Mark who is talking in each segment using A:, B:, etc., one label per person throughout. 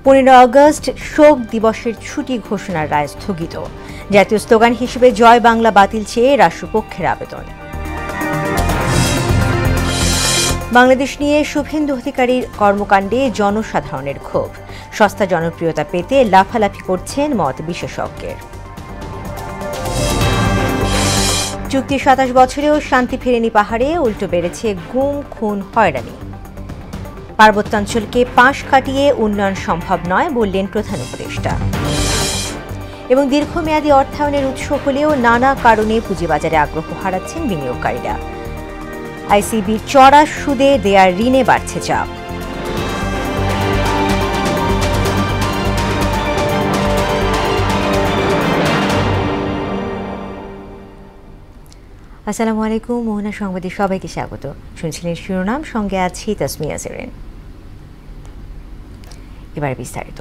A: 15 August শোক দিবসের ছুটি ঘোষণার রায় স্থগিত। জাতীয় স্লোগান হিসেবে জয় বাংলা বাতিল চেয়ে রাষ্ট্রপক্ষের আবেদন। বাংলাদেশ নিয়ে শুভেন্দু অধিকারীর কর্মকাণ্ডে জনসাধারণের ক্ষোভ। সস্তা জনপ্রিয়তা পেতে লাফালাফি করছেন মত বিশেষজ্ঞের। চুক্তি 27 বছরেও শান্তি ফেরেনি পাহাড়ে, উল্টো বেড়েছে গুম, খুন, হয়রানি। পার্বত্যাঞ্চলকে পাশ কাটিয়ে উন্নয়ন সম্ভব নয় বললেন প্রধান উপদেষ্টা। এবং দীর্ঘমেয়াদী অর্থায়নের উৎস হলেও নানা কারণে পুঁজিবাজারে আগ্রহ হারাচ্ছেন বিনিয়োগকারীরা। আইসিবির চড়া সুদে দেয়া ঋণে বাড়ছে চাপ। আসসালামু আলাইকুম, মোহনা সংবাদে সবাইকে স্বাগত। শুনছিলেন শিরোনাম, সঙ্গে আছি তাসমিয়া জেরিন। এবার বিস্তারিত।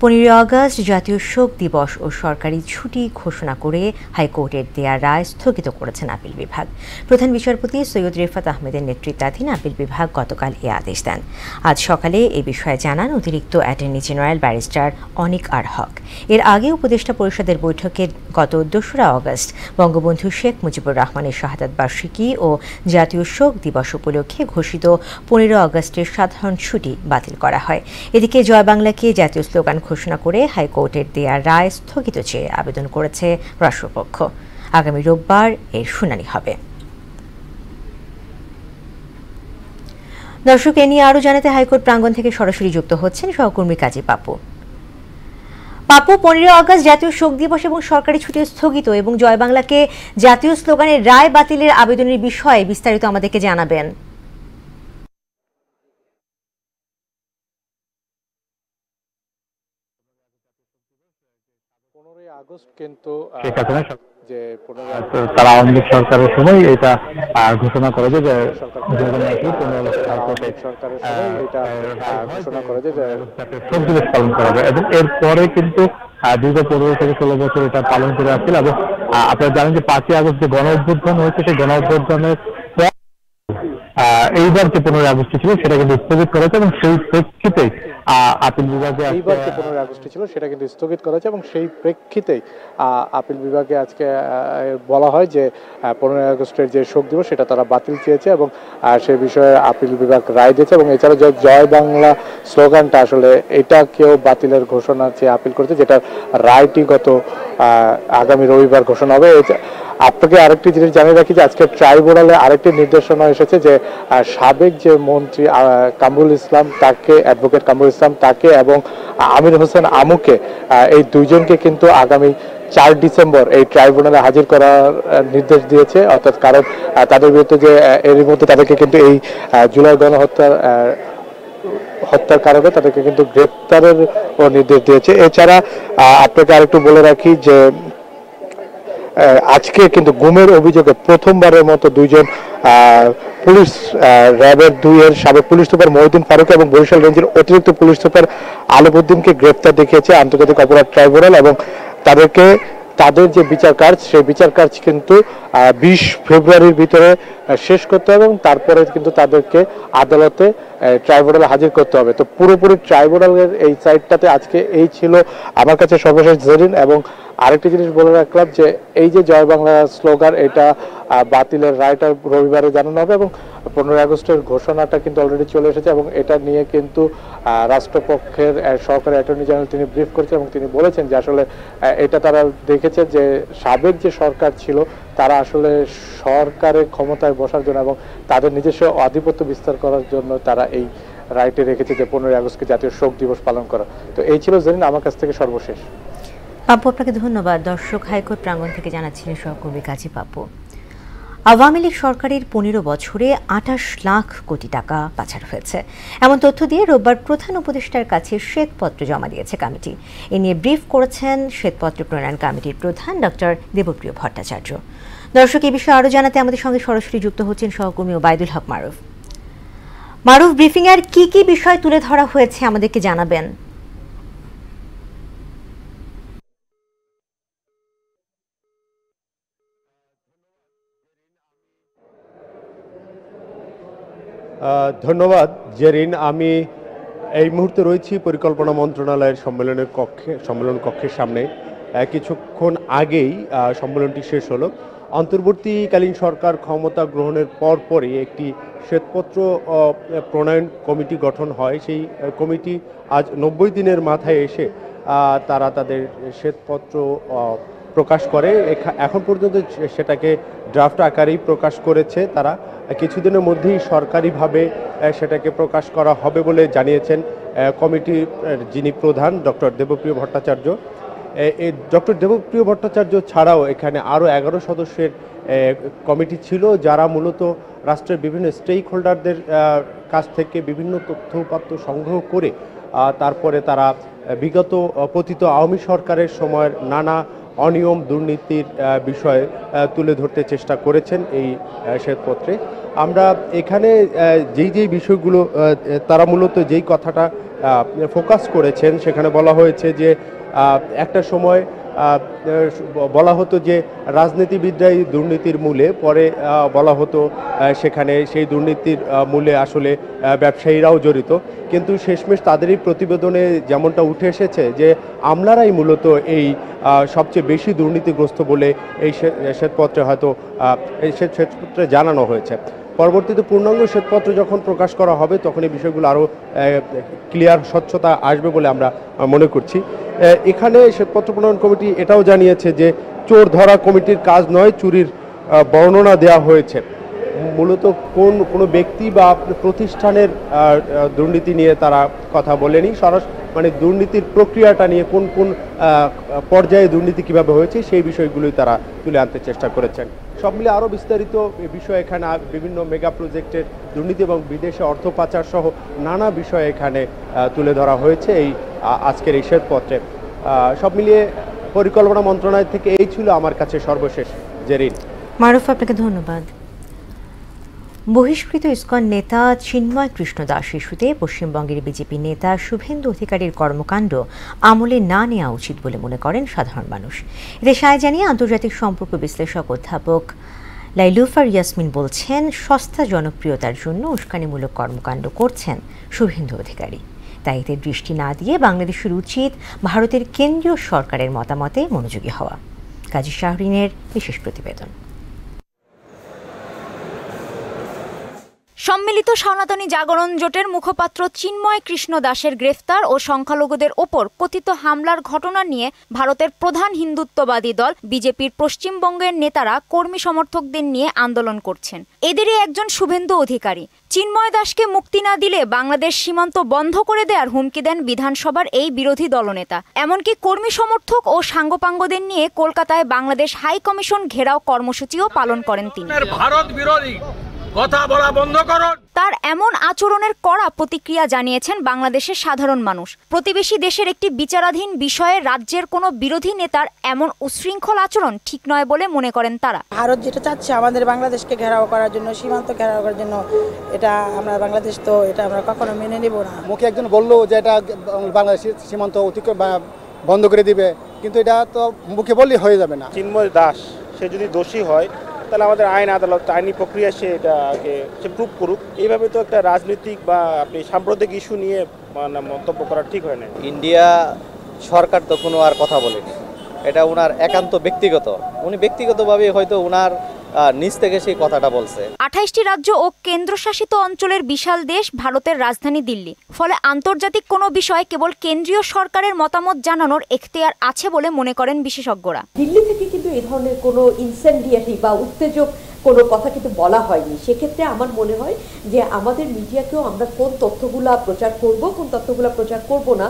A: 15 আগস্ট জাতীয় শোক দিবস ও সরকারি ছুটি ঘোষণা করে হাইকোর্টের দেয়া রায় স্থগিত করেছেন আপিল বিভাগ। প্রধান বিচারপতি সৈয়দ রেফাত আহমেদের নেতৃত্বাধীন আপিল বিভাগ গতকাল এ আদেশ দেন। আজ সকালে এ বিষয়ে জানান অতিরিক্ত অ্যাটর্নি জেনারেল ব্যারিস্টার অনিক আর হক। এর আগে উপদেষ্টা পরিষদের বৈঠকে গত 2 আগস্ট বঙ্গবন্ধু শেখ মুজিবুর রহমানের শাহাদাত বার্ষিকী ও জাতীয় শোক দিবস উপলক্ষে ঘোষিত 15 আগস্টের সাধারণ ছুটি বাতিল করা হয়। এদিকে জয় বাংলাকে জাতীয় স্লোগান ঘোষণা করে হাইকোর্টের দেয়া রায় স্থগিত চেয়ে আবেদন করেছে রাষ্ট্রপক্ষ। আগামী রোববার এর শুনানি হবে। দর্শক, এ নিয়ে আরও জানাতে হাইকোর্ট প্রাঙ্গণ থেকে সরাসরি যুক্ত হচ্ছেন সহকর্মী কাজী পাপু। 15 আগস্ট জাতীয় শোক দিবস এবং সরকারি ছুটি স্থগিত এবং জয় বাংলাকে জাতীয় স্লোগানের রায় বাতিলের আবেদনের বিষয়ে বিস্তারিত আমাদেরকে জানাবেন।
B: আগস্ট কিন্তু যে তারা আওয়ামী লীগ সরকারের সময় এটা ঘোষণা করে যে সরকারের সময় এটা ঘোষণা করে যে শোক দিবস পালন করা হবে এবং এরপরে কিন্তু দীর্ঘ 15 থেকে 16 বছর এটা পালন করে আসছিল। এবং আপনারা জানেন যে 5 আগস্ট যে গণ অভ্যুত্থান হয়েছে, সেই গণ অভ্যুত্থানের এইবার যে 15 আগস্ট ছিল সেটা কিন্তু স্থগিত করেছে এবং সেই প্রেক্ষিতে আপিল বিভাগে এইবার যে 15 আগস্ট ছিল সেটা কিন্তু স্থগিত করেছে এবং সেই প্রেক্ষিতে আপিল বিভাগে আজকে বলা হয় যে 15 আগস্টের যে শোক দিবস সেটা তারা বাতিল চেয়েছে এবং সেই বিষয়ে আপিল বিভাগ রায় দিয়েছে। এবং এছাড়া যে জয় বাংলা স্লোগানটা আসলে এটা কেউ বাতিলের ঘোষণা চেয়ে আপিল করেছে, যেটা রায়টি গত আগামী রবিবার ঘোষণা হবে। আপনাকে আরেকটি জিনিস জানিয়ে রাখি যে আজকে ট্রাইব্যুনালে আরেকটি নির্দেশনা এসেছে যে সাবেক যে মন্ত্রী কামরুল ইসলাম তাকে, অ্যাডভোকেট কামরুল ইসলাম তাকে এবং আমির হোসেন আমুকে, এই দুইজনকে কিন্তু আগামী 4 ডিসেম্বর এই ট্রাইব্যুনালে হাজির করার নির্দেশ দিয়েছে। অর্থাৎ কারণ তাদের বিরুদ্ধে যে এর মধ্যে তাদেরকে কিন্তু এই জুলাই হত্যার কারণে তাদেরকে কিন্তু গ্রেপ্তারের নির্দেশ দিয়েছে। এছাড়া আপনাকে আরেকটু বলে রাখি যে আজকে কিন্তু গুমের অভিযোগে প্রথমবারের মতো দুইজন পুলিশ, র্যাবের 2 সাবেক পুলিশ সুপার মহিউদ্দিন ফারুক এবং বরিশাল রেঞ্জের অতিরিক্ত পুলিশ সুপার আলমউদ্দিনকে গ্রেপ্তার দেখিয়েছে আন্তর্জাতিক অপরাধ ট্রাইব্যুনাল এবং তাদের যে বিচার কাজ, সেই বিচার কাজ কিন্তু 20 ফেব্রুয়ারির ভিতরে শেষ করতে হবে এবং তারপরে কিন্তু তাদেরকে আদালতে ট্রাইব্যুনালে হাজির করতে হবে। তো পুরোপুরি ট্রাইব্যুনালের এই সাইডটাতে আজকে এই ছিল আমার কাছে সর্বশেষ জেরিন। এবং আরেকটি জিনিস বলে রাখলাম যে এই যে জয় বাংলা স্লোগান, এটা বাতিলের রায়টা রবিবারে জানানো হবে এবং 15 আগস্টের ঘোষণাটা কিন্তু অলরেডি চলে এসেছে এবং এটা নিয়ে কিন্তু রাষ্ট্রপক্ষের সহকারী অ্যাটর্নি জেনারেল তিনি ব্রিফ করেছেন এবং তিনি বলেছেন যে আসলে এটা তারা দেখেছে যে সাবেক যে সরকার ছিল তারা আসলে সরকারের ক্ষমতায় বসার জন্য এবং তাদের নিজস্ব আধিপত্য বিস্তার করার জন্য তারা এই রায়টি রেখেছে যে 15 আগস্টকে জাতীয় শোক দিবস পালন করা। তো এই ছিল জেরিন আমার কাছ থেকে সর্বশেষ।
A: পাপু, আপনাকে ধন্যবাদ। দর্শক, হাইকোর্ট প্রাঙ্গণ থেকে জানাচ্ছিলেন সহকর্মী কাজী পাপু। আওয়ামী লীগ সরকারের 15 বছরে 28 লাখ কোটি টাকা পাচার হয়েছে, এমন তথ্য দিয়ে রোববার প্রধান উপদেষ্টার কাছে শ্বেতপত্র জমা দিয়েছে কমিটি। এ নিয়ে ব্রিফ করেছেন শ্বেতপত্র প্রণয়ন কমিটির প্রধান ডক্টর দেবপ্রিয় ভট্টাচার্য। দর্শক, এই বিষয়ে আরও জানাতে আমাদের সঙ্গে সরাসরি যুক্ত হচ্ছেন সহকর্মী ওবায়দুল হক মারুফ। ব্রিফিং এর কি কি বিষয় তুলে ধরা হয়েছে আমাদেরকে জানাবেন।
C: ধন্যবাদ জেরিন। আমি এই মুহূর্তে রয়েছি পরিকল্পনা মন্ত্রণালয়ের সম্মেলন কক্ষের সামনে। কিছুক্ষণ আগেই সম্মেলনটি শেষ হলো। অন্তর্বর্তীকালীন সরকার ক্ষমতা গ্রহণের পরপরই একটি শ্বেতপত্র প্রণয়ন কমিটি গঠন হয়। সেই কমিটি আজ 90 দিনের মাথায় এসে তারা তাদের শ্বেতপত্র প্রকাশ করে। এখন পর্যন্ত সেটাকে ড্রাফট আকারেই প্রকাশ করেছে তারা। কিছুদিনের মধ্যেই সরকারিভাবে সেটাকে প্রকাশ করা হবে বলে জানিয়েছেন কমিটির যিনি প্রধান ডক্টর দেবপ্রিয় ভট্টাচার্য। ডক্টর দেবপ্রিয় ভট্টাচার্য ছাড়াও এখানে আরও 11 সদস্যের কমিটি ছিল, যারা মূলত রাষ্ট্রের বিভিন্ন স্টেক হোল্ডারদের কাছ থেকে বিভিন্ন তথ্য উপাত্ত সংগ্রহ করে তারপরে তারা বিগত পতিত আওয়ামী সরকারের সময়ের নানা অনিয়ম দুর্নীতির বিষয়ে তুলে ধরতে চেষ্টা করেছেন এই শ্বেতপত্রে। আমরা এখানে যেই বিষয়গুলো তারা মূলত যেই কথাটা ফোকাস করেছেন, সেখানে বলা হয়েছে যে একটা সময় বলা হতো যে রাজনীতিবিদরাই দুর্নীতির মূলে, পরে বলা হতো সেখানে সেই দুর্নীতির মূলে আসলে ব্যবসায়ীরাও জড়িত। কিন্তু শেষমেশ তাদেরই প্রতিবেদনে যেমনটা উঠে এসেছে যে আমলারাই মূলত এই সবচেয়ে বেশি দুর্নীতিগ্রস্ত বলে এই শ্বেতপত্রে হয়তো এই শ্বেতপত্রে জানানো হয়েছে। পরবর্তীতে পূর্ণাঙ্গ শ্বেতপত্র যখন প্রকাশ করা হবে তখন এই বিষয়গুলো আরও ক্লিয়ার স্বচ্ছতা আসবে বলে আমরা মনে করছি। এখানে শ্বেতপত্র প্রণয়ন কমিটি এটাও জানিয়েছে যে চোর ধরা কমিটির কাজ নয়, চুরির বর্ণনা দেওয়া হয়েছে। মূলত কোনো ব্যক্তি বা প্রতিষ্ঠানের দুর্নীতি নিয়ে তারা কথা বলেনি, মানে দুর্নীতির প্রক্রিয়াটা নিয়ে কোন কোন পর্যায়ে দুর্নীতি কিভাবে হয়েছে সেই বিষয়গুলোই তারা তুলে আনতে চেষ্টা করেছেন। সব মিলে আরও বিস্তারিত বিষয় এখানে বিভিন্ন মেগা প্রজেক্টের দুর্নীতি এবং বিদেশে অর্থ পাচার সহ নানা বিষয় এখানে তুলে ধরা হয়েছে এই আজকের এই শ্বেতপত্রে। সব মিলিয়ে পরিকল্পনা মন্ত্রণালয় থেকে এই ছিল আমার কাছে সর্বশেষ জেরিন।
A: মারুফ, আপনাকে ধন্যবাদ। বহিষ্কৃত ইসকন নেতা চিন্ময় কৃষ্ণ দাস ইস্যুতে পশ্চিমবঙ্গের বিজেপি নেতা শুভেন্দু অধিকারীর কর্মকাণ্ড আমলে না নেওয়া উচিত বলে মনে করেন সাধারণ মানুষ। এতে সায় জানিয়ে আন্তর্জাতিক সম্পর্ক বিশ্লেষক অধ্যাপক লাইলুফার ইয়াসমিন বলছেন, সস্তা জনপ্রিয়তার জন্য উস্কানিমূলক কর্মকাণ্ড করছেন শুভেন্দু অধিকারী। তাই এতে দৃষ্টি না দিয়ে বাংলাদেশের উচিত ভারতের কেন্দ্রীয় সরকারের মতামতে মনোযোগী হওয়া। কাজী শাহরিনের বিশেষ প্রতিবেদন।
D: সম্মিলিত সনাতনী জাগরণ জোটের মুখপাত্র চিন্ময় কৃষ্ণ দাসের গ্রেফতার ও সংখ্যালঘুদের ওপর কথিত হামলার ঘটনা নিয়ে ভারতের প্রধান হিন্দুত্ববাদী দল বিজেপির পশ্চিমবঙ্গের নেতারা কর্মী সমর্থকদের নিয়ে আন্দোলন করছেন। এদেরই একজন শুভেন্দু অধিকারী। চিন্ময় দাসকে মুক্তি না দিলে বাংলাদেশ সীমান্ত বন্ধ করে দেওয়ার হুমকি দেন বিধানসভার এই বিরোধী দলনেতা। এমনকি কর্মী সমর্থক ও সাঙ্গপাঙ্গদের নিয়ে কলকাতায় বাংলাদেশ হাই কমিশন ঘেরাও কর্মসূচিও পালন করেন তিনি।
E: ভারত বিরোধী কথা বলা বন্ধ করুন।
D: তার এমন আচরণের কড়া প্রতিক্রিয়া জানিয়েছেন বাংলাদেশের সাধারণ মানুষ। প্রতিবেশী দেশের একটি বিচারাধীন বিষয়ে রাজ্যের কোনো বিরোধী নেতার এমন উশৃঙ্খল আচরণ ঠিক নয় বলে মনে করেন তারা।
F: ভারত যেটা চাচ্ছে আমাদের বাংলাদেশকে ঘেরাও করার জন্য, সীমান্ত ঘেরাও করার জন্য, এটা আমরা বাংলাদেশ তো এটা আমরা কখনো মেনে নেব না।
G: মুখে একজন বললো যে এটা বাংলাদেশের সীমান্ত অতিক্রম বন্ধ করে দিবে, কিন্তু এটা তো মুখে বললেই হয়ে যাবে না।
H: চিন্ময় দাস সে যদি দোষী হয় তাহলে আমাদের আইন আদালত আইনি প্রক্রিয়া এটাকে প্রুভ করুক। এইভাবে তো একটা রাজনৈতিক বা আপনি সাম্প্রদায়িক ইস্যু নিয়ে মন্তব্য করা ঠিক হয় না।
I: ইন্ডিয়া সরকার তো কোনো আর কথা বলেনি, এটা ওনার একান্ত ব্যক্তিগত, উনি ব্যক্তিগতভাবে হয়তো ওনার নিজ থেকে সেই কথাটা বলছে।
D: 28টি রাজ্য ও কেন্দ্রশাসিত অঞ্চলের বিশাল দেশ ভারতের রাজধানী দিল্লি। ফলে আন্তর্জাতিক কোনো বিষয় কেবল কেন্দ্রীয় সরকারের মতামত জানানোর এখতিয়ার আছে বলে মনে করেন বিশেষজ্ঞরা।
J: দিল্লি থেকে কিন্তু এই ধরনের কোনো ইনসেন্ডিয়ারি বা উত্তেজক কোনো কথা কিন্তু বলা হয়নি। সেক্ষেত্রে আমার মনে হয় যে আমাদের মিডিয়াকেও আমরা কোন তথ্যগুলা প্রচার করব, কোন তথ্যগুলা প্রচার করব না,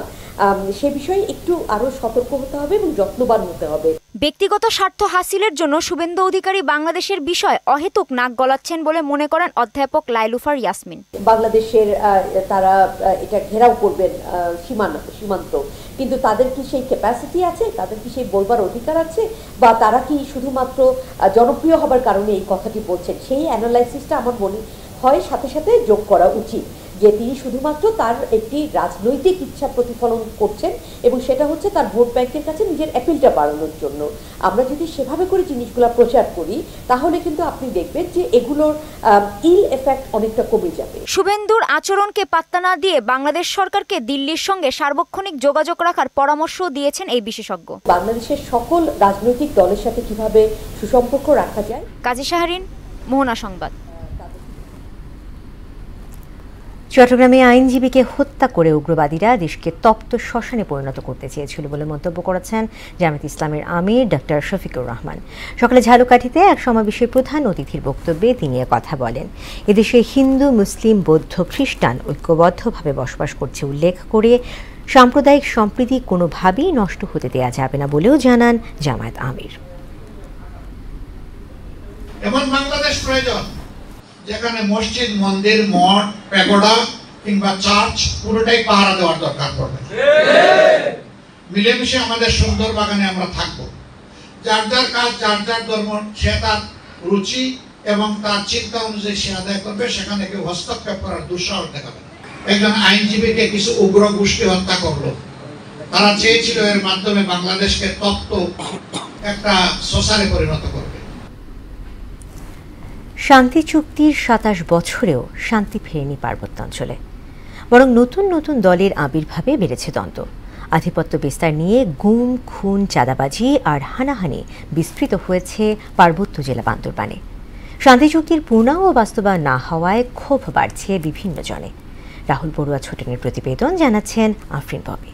J: সে বিষয়ে একটু আরো সতর্ক হতে হবে এবং যত্নবান হতে হবে।
D: ব্যক্তিগত স্বার্থ হাসিলের জন্য শুভেন্দু অধিকারী বাংলাদেশের বিষয় অহেতুক নাক গলাচ্ছেন বলে মনে করেন অধ্যাপক লাইলুফার ইয়াসমিন।
J: বাংলাদেশের তারা এটা ঘেরাও করবেন সীমান্ত, কিন্তু তাদের কি সেই ক্যাপাসিটি আছে, তাদের কি সেই বলবার অধিকার আছে, বা তারা কি শুধুমাত্র জনপ্রিয় হবার কারণে এই কথাটি বলছেন, সেই অ্যানালাইসিসটা আমার মনে হয় সাথে সাথে যোগ করা উচিত। যে তিনি শুধুমাত্র তার একটি রাজনৈতিক ইচ্ছা প্রতিফলন করছেন এবং সেটা হচ্ছে তার ভোট ব্যাংকের কাছে নিজের অ্যাপিলটা বাড়ানোর জন্য। আমরা যদি সেভাবে করে জিনিসগুলো প্রচার করি তাহলে কিন্তু আপনি দেখবেন যে এগুলোর ইল এফেক্ট অনেকটা কমে যাবে।
D: শুভেন্দুর আচরণকে পাত্তা না দিয়ে বাংলাদেশ সরকারকে দিল্লির সঙ্গে সার্বক্ষণিক যোগাযোগ রাখার পরামর্শ দিয়েছেন এই বিশেষজ্ঞ।
J: বাংলাদেশের সকল রাজনৈতিক দলের সাথে কিভাবে সুসম্পর্ক রাখা যায়।
D: কাজী শাহরিন, মোহনা সংবাদ।
A: চট্টগ্রামে আইনজীবীকে হত্যা করে উগ্রবাদীরা দেশকে তপ্ত শ্মশানে পরিণত করতে চেয়েছিল বলে মন্তব্য করেছেন জামায়াত ইসলামের আমির ডক্টর শফিকুর রহমান। সকালে ঝালকাঠিতে এক সমাবেশের প্রধান অতিথির বক্তব্যে তিনি কথা বলেন। এদেশে হিন্দু, মুসলিম, বৌদ্ধ, খ্রিস্টান ঐক্যবদ্ধভাবে বসবাস করছে উল্লেখ করে সাম্প্রদায়িক সম্প্রীতি কোনোভাবেই নষ্ট হতে দেওয়া যাবে না বলেও জানান জামায়াত আমির।
K: এমন বাংলাদেশ প্রয়োজন যেখানে মসজিদ, মন্দির, মঠ, প্যাগোডা কিংবা চার্চ পুরোটাই পাহারা দেওয়ার দরকার পড়বে। মিলেমিশে আমাদের সুন্দর বাগানে আমরা থাকবো। যার যার কাজ, যার যার ধর্ম, সে তার রুচি এবং তার চিন্তা অনুযায়ী সে আদায় করবে। সেখানে কেউ হস্তক্ষেপ করার দুঃসাহস দেখাবে না। একজন আইনজীবীকে কিছু উগ্র গোষ্ঠী হত্যা করলো। তারা চেয়েছিল এর মাধ্যমে বাংলাদেশকে তপ্ত একটা শ্মশানে পরিণত করবে।
A: শান্তি চুক্তির ২৭ বছরেও শান্তি ফেরেনি পার্বত্যাঞ্চলে, বরং নতুন নতুন দলের আবির্ভাবে বেড়েছে দ্বন্দ্ব। আধিপত্য বিস্তার নিয়ে গুম, খুন, চাঁদাবাজি আর হানাহানি বিস্তৃত হয়েছে পার্বত্য জেলা বান্দরবানে। শান্তি চুক্তির পূর্ণাঙ্গ বাস্তবায়ন না হওয়ায় ক্ষোভ বাড়ছে বিভিন্ন জনে। রাহুল বড়ুয়া ছোটনের প্রতিবেদন, জানাচ্ছেন আফরিন ববি।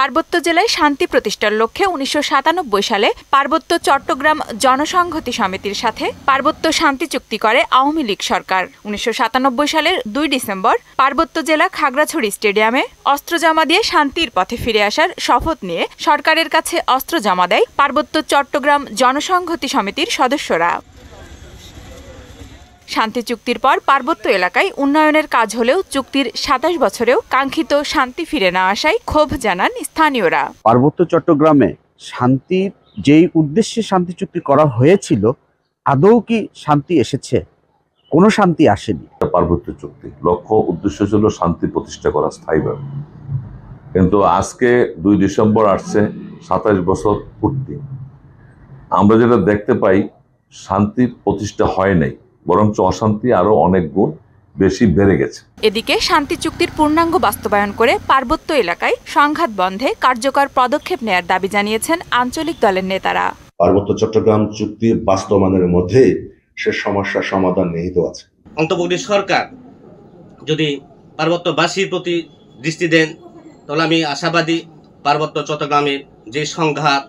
L: পার্বত্য জেলায় শান্তি প্রতিষ্ঠার লক্ষ্যে ১৯৯৭ সালে পার্বত্য চট্টগ্রাম জনসংহতি সমিতির সাথে পার্বত্য শান্তি চুক্তি করে আওয়ামী লীগ সরকার। ১৯৯৭ সালের ২ ডিসেম্বর পার্বত্য জেলা খাগড়াছড়ি স্টেডিয়ামে অস্ত্র জমা দিয়ে শান্তির পথে ফিরে আসার শপথ নিয়ে সরকারের কাছে অস্ত্র জমা দেয় পার্বত্য চট্টগ্রাম জনসংহতি সমিতির সদস্যরা। শান্তি চুক্তির পর পার্বত্য এলাকায় উন্নয়নের কাজ হলেও চুক্তির ২৭ বছরেও কাঙ্ক্ষিত শান্তি ফিরে না আসায় ক্ষোভ জানান স্থানীয়রা।
M: পার্বত্য চট্টগ্রামে শান্তির যেই উদ্দেশ্যে শান্তি চুক্তি করা হয়েছিল, আদৌ কি শান্তি এসেছে? কোনো শান্তি আসেনি।
N: পার্বত্য চুক্তি লক্ষ্য উদ্দেশ্য ছিল শান্তি প্রতিষ্ঠা করা স্থায়ীভাবে, কিন্তু আজকে ২ ডিসেম্বর আসছে ২৭ বছর পূর্তি। আমরা যেটা দেখতে পাই, শান্তির প্রতিষ্ঠা হয় নাই, বরঞ্চ অশান্তি আরো অনেক গুণ বেশি বেড়ে গেছে।
L: এদিকে শান্তি চুক্তির পূর্ণাঙ্গ বাস্তবায়ন করে পার্বত্য এলাকায় সংঘাত বন্ধে কার্যকর পদক্ষেপ নেয়ার দাবি জানিয়েছেন আঞ্চলিক দলের নেতারা।
O: পার্বত্য চট্টগ্রাম চুক্তি বাস্তবায়নের মধ্যে সে সমস্যার সমাধান নিহিত আছে।
P: অন্তর্বর্তী সরকার যদি পার্বত্যবাসীর প্রতি দৃষ্টি দেন, তাহলে আমি আশাবাদী পার্বত্য চট্টগ্রামের যে সংঘাত,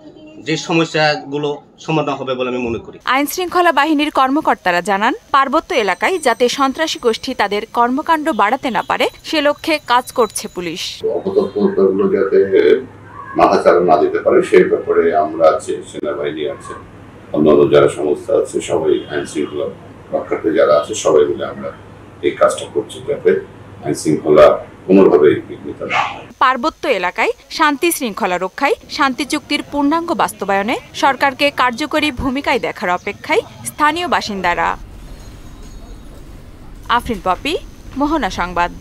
P: যে সমস্যাগুলো সমাধান হবে বলে আমি মনে করি।
L: আইন শৃঙ্খলা বাহিনীর কর্মকর্তারা জানান, পার্বত্য এলাকায় যাতে সন্ত্রাসী গোষ্ঠী তাদের কর্মকাণ্ড বাড়াতে না পারে সে লক্ষ্যে কাজ করছে পুলিশ।
Q: যাতে মাথাচাড়া না দিতে পারে সেই ব্যাপারে আমরা আছি, সেনাবাহিনী আছে, অন্যান্য যারা সংস্থা আছে, সবাই আইন শৃঙ্খলা রক্ষার্থে যারা আছে সবাই মিলে আমরা এই কাজটা করছি যাতে আইন শৃঙ্খলা কোনোভাবেই বিঘ্নিত না হয়।
L: পার্বত্য এলাকায় শান্তি শৃঙ্খলা রক্ষায় শান্তি চুক্তির পূর্ণাঙ্গ বাস্তবায়নে সরকারকে কার্যকরী ভূমিকায় দেখার অপেক্ষায় স্থানীয় বাসিন্দারা। আফরিন পপি, মোহনা সংবাদ।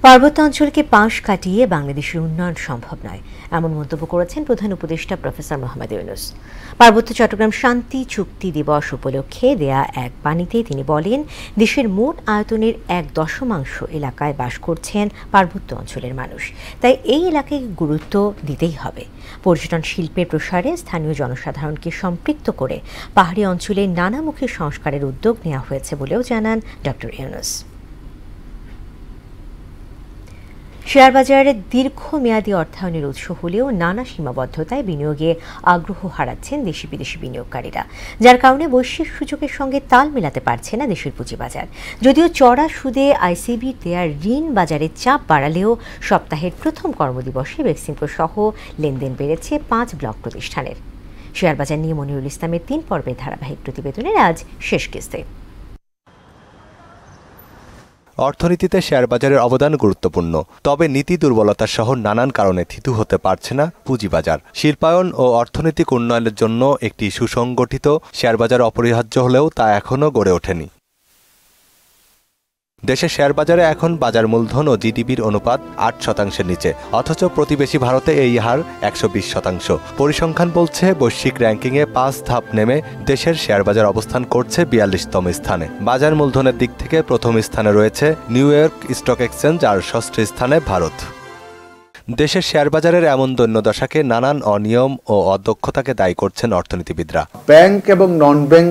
A: পার্বত্যাঞ্চলকে পাশ কাটিয়ে বাংলাদেশের উন্নয়ন সম্ভব নয়, এমন মন্তব্য করেছেন প্রধান উপদেষ্টা প্রফেসর মোহাম্মদ ইউনূস। পার্বত্য চট্টগ্রাম শান্তি চুক্তি দিবস উপলক্ষে দেয়া এক বাণীতে তিনি বলেন, দেশের মোট আয়তনের ১/১০ এলাকায় বাস করছেন পার্বত্য অঞ্চলের মানুষ, তাই এই এলাকায় গুরুত্ব দিতেই হবে। পর্যটন শিল্পের প্রসারে স্থানীয় জনসাধারণকে সম্পৃক্ত করে পাহাড়ি অঞ্চলে নানামুখী সংস্কারের উদ্যোগ নেওয়া হয়েছে বলেও জানান ডক্টর ইউনূস। শেয়ার বাজারে দীর্ঘমেয়াদী অর্থায়নের উৎস হলেও নানা সীমাবদ্ধতায় বিনিয়োগে আগ্রহ হারাচ্ছেন দেশি বিদেশি বিনিয়োগকারীরা, যার কারণে বৈশ্বিক সূচকের সঙ্গে তাল মেলাতে পারছে না দেশের পুঁজিবাজার। যদিও চড়া সুদে আইসিবির দেয়া ঋণ বাজারে চাপ বাড়ালেও সপ্তাহের প্রথম কর্মদিবসে বেক্সিমকো সহ লেনদেন বেড়েছে 5 ব্লক প্রতিষ্ঠানের। শেয়ার বাজার নিয়ে মনিরুল ইসলামের 3 পর্বের ধারাবাহিক প্রতিবেদনের আজ শেষ কিস্তি।
R: অর্থনীতিতে শেয়ার বাজারের অবদান গুরুত্বপূর্ণ, তবে নীতি দুর্বলতা সহ নানান কারণে থিতু হতে পারছে না পুঁজিবাজার। শিল্পায়ন ও অর্থনৈতিক উন্নয়নের জন্য একটি সুসংগঠিত শেয়ারবাজার অপরিহার্য হলেও তা এখনও গড়ে ওঠেনি। দেশের শেয়ার বাজারে এখন বাজার মূলধন ও জিডিপির অনুপাত 8% নিচে, অথচ প্রতিবেশী ভারতে এই হার 120%। পরিসংখ্যান বলছে বৈশ্বিক র্যাঙ্কিংয়ে 5 ধাপ নেমে দেশের শেয়ার বাজার অবস্থান করছে 42তম স্থানে। বাজার মূলধনের দিক থেকে প্রথম স্থানে রয়েছে নিউ ইয়র্ক স্টক এক্সচেঞ্জ আর ষষ্ঠ স্থানে ভারত। দেশের শেয়ার বাজারের এমন দৈন্যদশাকে নানান অনিয়ম ও অদক্ষতাকে দায়ী করছেন অর্থনীতিবিদরা।
S: ব্যাংক এবং নন ব্যাংক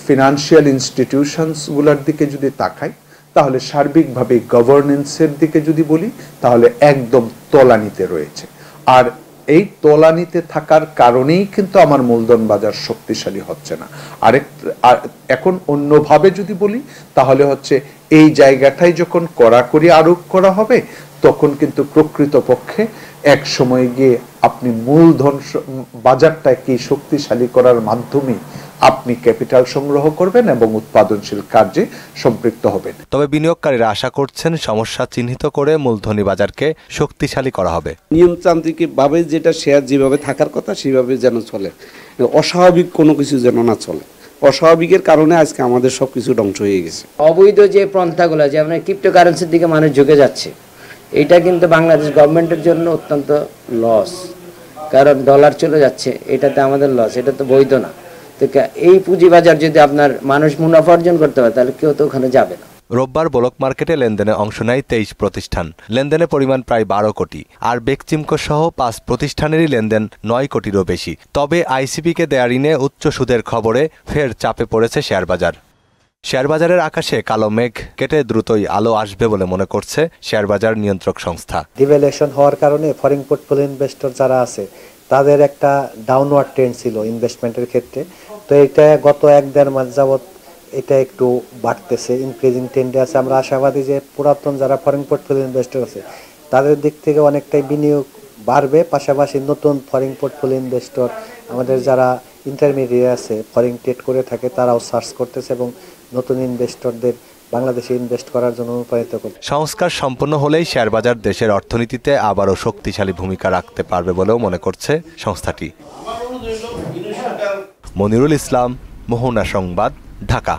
S: ফিনান্সিয়াল ইনস্টিটিউশনসগুলোর দিকে যদি তাকাই, তাহলে সার্বিকভাবে গভর্নেন্সের দিকে যদি বলি, তাহলে একদম তলানিতে রয়েছে। আর এই তলানিতে থাকার কারণেই কিন্তু আমার মূলধন বাজার শক্তিশালী হচ্ছে না। এখন অন্যভাবে যদি বলি, তাহলে হচ্ছে এই জায়গাটাই যখন কড়াকড়ি আরোপ করা হবে, তখন কিন্তু প্রকৃতপক্ষে এক সময় গিয়ে আপনি মূলধন বাজারটাকে শক্তিশালী করার মাধ্যমে আপনি ক্যাপিটাল সংগ্রহ করবেন এবং উৎপাদনশীল কার্যে সম্পৃক্ত হবেন।
R: তবে বিনিয়োগকারীরা আশা করছেন সমস্যা চিহ্নিত করে মূলধনী বাজারকে শক্তিশালী করা হবে।
T: নিয়মতান্ত্রিকভাবে যেটা শেয়ার যেভাবে থাকার কথা সেভাবে যেন চলে, অস্বাভাবিক কোনো কিছু যেন না চলে। অস্বাভাবিকের কারণে আজকে আমাদের সবকিছু ধ্বংস হয়ে গেছে।
U: অবৈধ যে পন্থাগুলো, যেমন ক্রিপ্টোকারেন্সির দিকে মানুষ ঝুঁকে যাচ্ছে, এটা কিন্তু বাংলাদেশ গভর্নমেন্টের জন্য অত্যন্ত লস, কারণ ডলার চলে যাচ্ছে, এটাতে আমাদের লস, এটা তো বৈধ না। এই পুঁজিবাজার যদি আপনার মানুষ মুনাফা অর্জন করতে পারে, তাহলে কেউ তো ওখানে যাবে না।
R: রোববার ব্লক মার্কেটে লেনদেনে অংশ নেয় 23 প্রতিষ্ঠান। লেনদেনের পরিমাণ প্রায় 12 কোটি, আর বেকচিমকো সহ 5 প্রতিষ্ঠানেরই লেনদেন 9 কোটিরও বেশি। তবে আইসিপিকে দেয়া ঋণে উচ্চ সুদের খবরে ফের চাপে পড়েছে শেয়ারবাজার। শেয়ারবাজারের আকাশে কালো মেঘ কেটে দ্রুতই আলো আসবে বলে মনে করছে শেয়ারবাজার নিয়ন্ত্রক সংস্থা।
V: ডিভ্যালুয়েশন হওয়ার কারণে ফরেন পোর্টফোলিও ইনভেস্টর যারা আছে, তাদের একটা ডাউনওয়ার্ড ট্রেন্ড ছিল ইনভেস্টমেন্টের ক্ষেত্রে। তো এটা গত 1-1.5 মাস যাবৎ এটা একটু বাড়তেছে, ইনক্রিজিং ট্রেন্ডে আছে। আমরা আশাবাদী যে পুরাতন যারা ফরেন পোর্টফোলিও ইনভেস্টর আছে, তাদের দিক থেকে অনেকটাই বিনিয়োগ বাড়বে। পাশাপাশি নতুন ফরেন পোর্টফোলিও ইনভেস্টর, আমাদের যারা ইন্টারমিডিয়েট আছে, ফরেন ট্রেড করে থাকে, তারাও সার্চ করতেছে এবং নতুন ইনভেস্টরদের বাংলাদেশে ইনভেস্ট করার জন্য অনুপ্রাণিত করছে।
R: সংস্কার সম্পন্ন হলেই শেয়ারবাজার দেশের অর্থনীতিতে আবারও শক্তিশালী ভূমিকা রাখতে পারবে বলেও মনে করছে সংস্থাটি। মনিরুল ইসলাম, মোহনা সংবাদ, ঢাকা।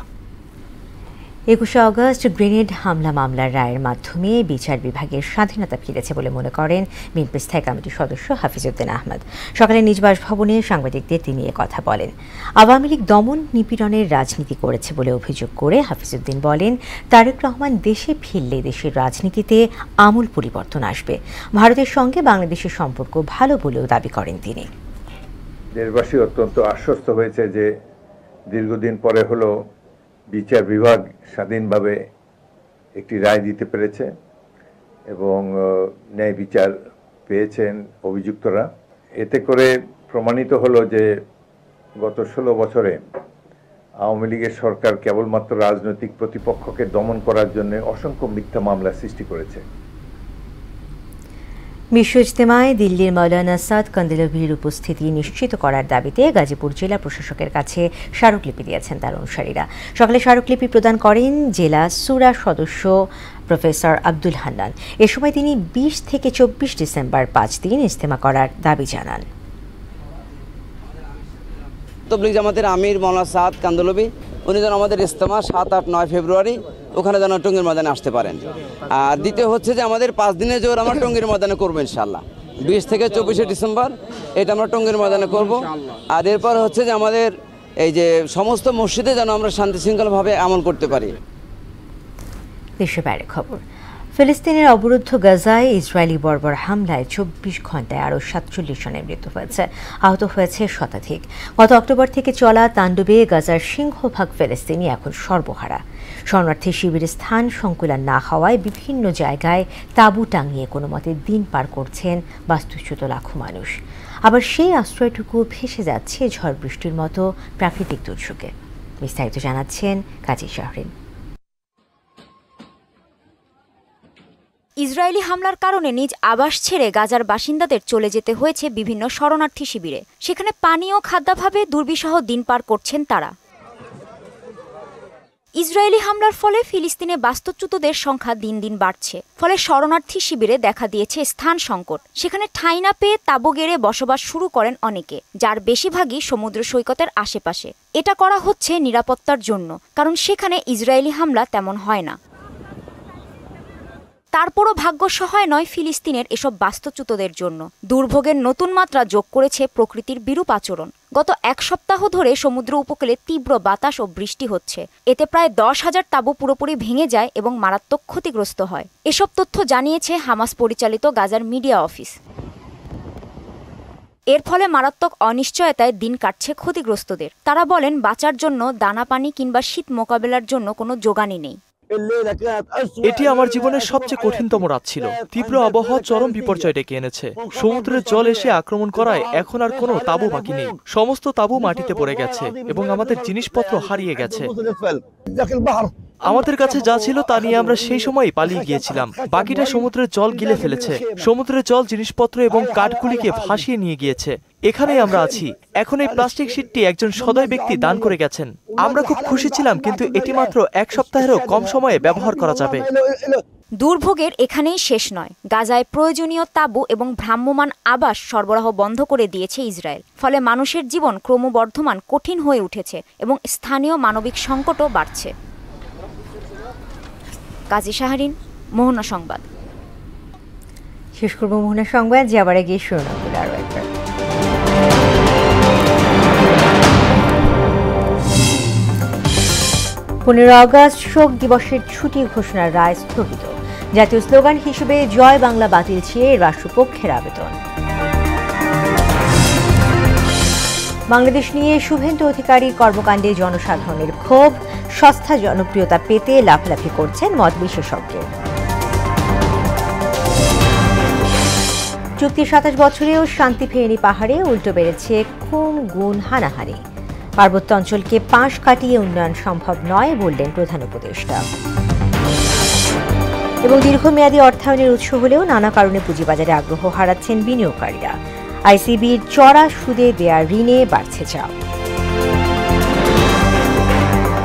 A: 21 আগস্ট গ্রেনেড হামলা মামলার রায়ের মাধ্যমে বিচার বিভাগের স্বাধীনতা ফিরেছে বলে মনে করেন বিএনপি স্থায়ী কমিটির সদস্য হাফিজউদ্দিন আহমেদ। সকালে নিজ বাসভবনে সাংবাদিকদের তিনি কথা বলেন। আওয়ামী লীগ দমন নিপীড়নের রাজনীতি করেছে বলে অভিযোগ করে হাফিজউদ্দিন বলেন, তারেক রহমান দেশে ফিরলে দেশের রাজনীতিতে আমূল পরিবর্তন আসবে। ভারতের সঙ্গে বাংলাদেশের সম্পর্ক ভালো বলেও দাবি করেন তিনি।
W: দেশবাসী অত্যন্ত আশ্বস্ত হয়েছে যে দীর্ঘদিন পরে হলো বিচার বিভাগ স্বাধীনভাবে একটি রায় দিতে পেরেছে এবং ন্যায় বিচার পেয়েছেন অভিযুক্তরা। এতে করে প্রমাণিত হলো যে গত 16 বছরে আওয়ামী লীগের সরকার কেবলমাত্র রাজনৈতিক প্রতিপক্ষকে দমন করার জন্য অসংখ্য মিথ্যা মামলা সৃষ্টি করেছে।
A: বিশ্ব ইজতেমায় দিল্লির মাওলানা সাদ কান্দেলভির উপস্থিতি নিশ্চিত করার দাবিতে গাজীপুর জেলা প্রশাসকের কাছে স্মারকলিপি দিয়েছেন তার অনুসারীরা। সকালে স্মারকলিপি প্রদান করেন জেলা সুরা সদস্য প্রফেসর আব্দুল হান্নান। এ সময় তিনি 20 থেকে 24 ডিসেম্বর 5 দিন ইজতেমা করার দাবি জানান।
X: তবলিগ জামাতের আমির মাওলানা সাদ কান্দেলভি উনি যেন আমাদের ইজতেমা 7, 8, 9 ফেব্রুয়ারি ওখানে যেন টঙ্গীর ময়দানে আসতে পারেন। আর দ্বিতীয় হচ্ছে যে আমাদের 5 দিনের জোর আমরা টঙ্গীর ময়দানে করবো ইনশাল্লাহ। 20 থেকে 24 ডিসেম্বর এটা আমরা টঙ্গীর ময়দানে করব। আর এরপর হচ্ছে যে আমাদের এই যে সমস্ত মসজিদে যেন আমরা শান্তি শৃঙ্খলাভাবে আমল করতে পারি।
A: দেশের বাইরে খবর। ফিলিস্তিনের অবরুদ্ধ গাজায় ইসরায়েলি বর্বর হামলায় 24 ঘণ্টায় আরও 47 জনের মৃত্যু হয়েছে, আহত হয়েছে শতাধিক। গত অক্টোবর থেকে চলা তাণ্ডবে গাজার সিংহভাগ ফিলিস্তিনি এখন সর্বহারা। শরণার্থী শিবিরের স্থান সংকুলান না হওয়ায় বিভিন্ন জায়গায় তাঁবু টাঙিয়ে কোনো মতে দিন পার করছেন বাস্তুচ্যুত লাখো মানুষ। আবার সেই আশ্রয়টুকু ভেসে যাচ্ছে ঝড় বৃষ্টির মতো প্রাকৃতিক দুর্যোগে। বিস্তারিত জানাচ্ছেন কাজী শাহরিন।
D: ইসরায়েলি হামলার কারণে নিজ আবাস ছেড়ে গাজার বাসিন্দাদের চলে যেতে হয়েছে বিভিন্ন শরণার্থী শিবিরে। সেখানে পানি ও খাদ্যাভাবে দুর্বিষহ দিন পার করছেন তারা। ইসরায়েলি হামলার ফলে ফিলিস্তিনে বাস্তুচ্যুতদের সংখ্যা দিন দিন বাড়ছে। ফলে শরণার্থী শিবিরে দেখা দিয়েছে স্থান সংকট। সেখানে ঠাঁই না পেয়ে তাঁবু গেড়ে বসবাস শুরু করেন অনেকে, যার বেশিরভাগই সমুদ্র সৈকতের আশেপাশে। এটা করা হচ্ছে নিরাপত্তার জন্য, কারণ সেখানে ইসরায়েলি হামলা তেমন হয় না। তারপরও ভাগ্য সহায় নয় ফিলিস্তিনের এসব বাস্তুচ্যুতদের জন্য। দুর্ভোগের নতুন মাত্রা যোগ করেছে প্রকৃতির বিরূপ আচরণ। গত এক সপ্তাহ ধরে সমুদ্র উপকূলে তীব্র বাতাস ও বৃষ্টি হচ্ছে। এতে প্রায় 10,000 তাঁবু পুরোপুরি ভেঙে যায় এবং মারাত্মক ক্ষতিগ্রস্ত হয়। এসব তথ্য জানিয়েছে হামাস পরিচালিত গাজার মিডিয়া অফিস। এর ফলে মারাত্মক অনিশ্চয়তায় দিন কাটছে ক্ষতিগ্রস্তদের। তারা বলেন, বাঁচার জন্য দানা পানি কিংবা শীত মোকাবেলার জন্য কোনো জোগানই নেই।
B: এটি আমার জীবনের সবচেয়ে কঠিনতম রাত ছিল। তীব্র আবহাওয়া চরম বিপর্যয় ডেকে এনেছে। সমুদ্রের জল এসে আক্রমণ করায় এখন আর কোনো তাঁবু বাকি নেই। সমস্ত তাঁবু মাটিতে পড়ে গেছে এবং আমাদের জিনিসপত্র হারিয়ে গেছে। আমাদের কাছে যা ছিল তা নিয়ে আমরা সেই সময়ই পালিয়ে গিয়েছিলাম। বাকিটা সমুদ্রের জল গিলে ফেলেছে। সমুদ্রের জল জিনিসপত্র এবং কাঠগুলিকে ভাসিয়ে নিয়ে গিয়েছে। এখানেই আমরা আছি। এখন এই প্লাস্টিক শীটটি একজন সদয় ব্যক্তি দান করে গেছেন। আমরা খুব খুশি ছিলাম, কিন্তু এটি মাত্র এক সপ্তাহেরও কম সময়ে ব্যবহার করা যাবে।
D: দুর্ভোগের এখানেই শেষ নয়। গাজায় প্রয়োজনীয় তাঁবু এবং ভ্রাম্যমাণ আবাস সরবরাহ বন্ধ করে দিয়েছে ইসরায়েল। ফলে মানুষের জীবন ক্রমবর্ধমান কঠিন হয়ে উঠেছে এবং স্থানীয় মানবিক সংকটও বাড়ছে। কাজী শাহরিন, মোহনা সংবাদ।
A: শেষ করব মোহনা সংবাদ, যাবার আগে শিরোনামগুলো আরও একবার। 15 আগস্ট শোক দিবসের ছুটি ঘোষণার রায় স্থগিত। জাতীয় স্লোগান হিসেবে জয় বাংলা বাতিল চেয়ে রাষ্ট্রপক্ষের আবেদন। বাংলাদেশ নিয়ে শুভেন্দু অধিকারীর কর্মকাণ্ডে জনসাধারণের ক্ষোভ, সস্তা জনপ্রিয়তা পেতে লাফালাফি করছেন মত বিশেষজ্ঞের। চুক্তির 27 বছরেও শান্তি ফেরেনি পাহাড়ে, উল্টো বেড়েছে খুন, গুণ, হানাহানি। পার্বত্য অঞ্চলকে পাশ কাটিয়ে উন্নয়ন সম্ভব নয় বললেন প্রধান উপদেষ্টা। এবং দীর্ঘমেয়াদী অর্থায়নের উৎস হলেও নানা কারণে পুঁজিবাজারে আগ্রহ হারাচ্ছেন বিনিয়োগকারীরা। আইসিবির চড়া সুদে দেয়া ঋণে বাড়ছে চাপ।